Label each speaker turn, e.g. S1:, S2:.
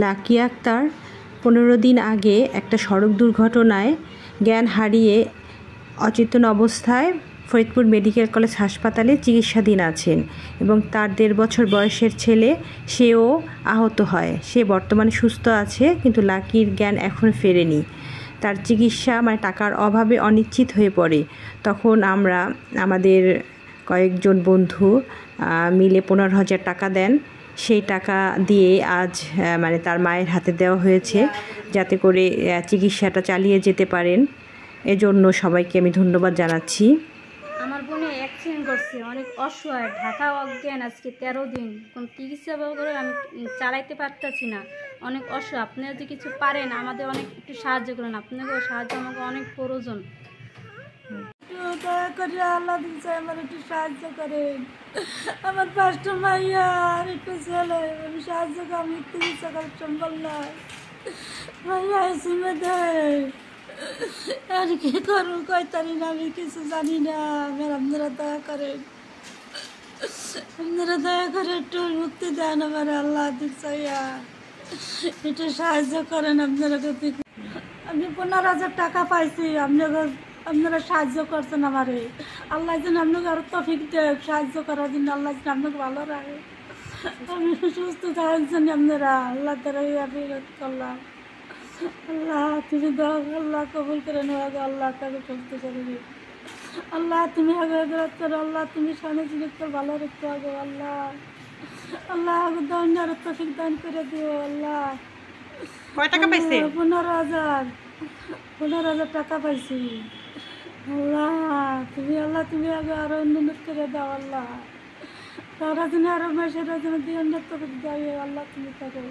S1: Lucky Akter 15 দিন আগে একটা সড়ক দুর্ঘটনায় জ্ঞান হারিয়ে অচেতন অবস্থায় ফরিদপুর মেডিকেল কলেজ হাসপাতালে চিকিৎসাধীন আছেন এবং তার 1.5 বছর বয়সের ছেলে সেও আহত হয়। সে বর্তমানে সুস্থ আছে, কিন্তু লাকির জ্ঞান এখনও ফেরেনি। তার চিকিৎসা টাকার অভাবে অনিশ্চিত হয়ে পড়ে। তখন আমরা আমাদের কয়েকজন বন্ধু মিলে 15,000 টাকা দেন। সেই টাকা দিয়ে আজ তার মায়ের হাতে দেওয়া হয়েছে, যাতে করে চিকিৎসাটা চালিয়ে যেতে পারেন। এজন্য সবাইকে আমি ধন্যবাদ জানাচ্ছি।
S2: আমার বোনে অ্যাক্সিডেন্ট করছে, অনেক অসহায়, ঢাকা অজ্ঞান, আজকে 13 দিন কোন চিকিৎসা করে আমি চালাইতে পারতেছি না, অনেক অসহায়। আপনারা যদি কিছু পারেন আমাদের অনেক একটু সাহায্য করেন, আপনাদের সাহায্য আমাকে অনেক প্রয়োজন।
S3: দয়া করে আল্লাহ দিচ্ছে আমার একটু সাহায্য করেন। আমার 5টা মাইয়া আর একটু ছেলে, আমি সাহায্য করে আমি চিকিৎসা করার সম্ভব নয়। মাইয়া এসিমে দেয় আর কি করবো কয়তারি না, আমি কিছু জানি না। আপনারা দয়া করেন, আপনারা দয়া করে একটু মুক্তি দেন আমার আল্লাহ দিচ্ছে, একটু সাহায্য করেন। আপনারা আমি 15,000 টাকা পাইছি, আপনারা সাহায্য করছেন আমারে। আল্লাহ যেন আপনাকে আরো তৌফিক দেয় সাহায্য করার জন্য, আল্লাহ যেন আপনাকে ভালো রাখে। আমি সুস্থ থাকার জন্য আপনারা আল্লাহ দ্বারা করলাম। আল্লাহ তুমি দাও, আল্লাহ কবুল করে নেওয়া, আল্লাহ তাকে সুস্থ করে দিও। আল্লাহ তুমি আগে করো, আল্লাহ তুমি সামনে জিনিস ভালো রাখতে হবে। আল্লাহ আল্লাহ দান আরো তৌফিক দান করে দিও। আল্লাহ
S1: কয় টাকা পাইছে?
S3: 15,000 টাকা পাইছি। আল্লাহ তুমি আগে আরো উন্নত করে দাও। আল্লাহ তারা যেন আরো মাসের জন্য দিয়ে উন্নত করে দাও। আল্লাহ তুমি থাকো।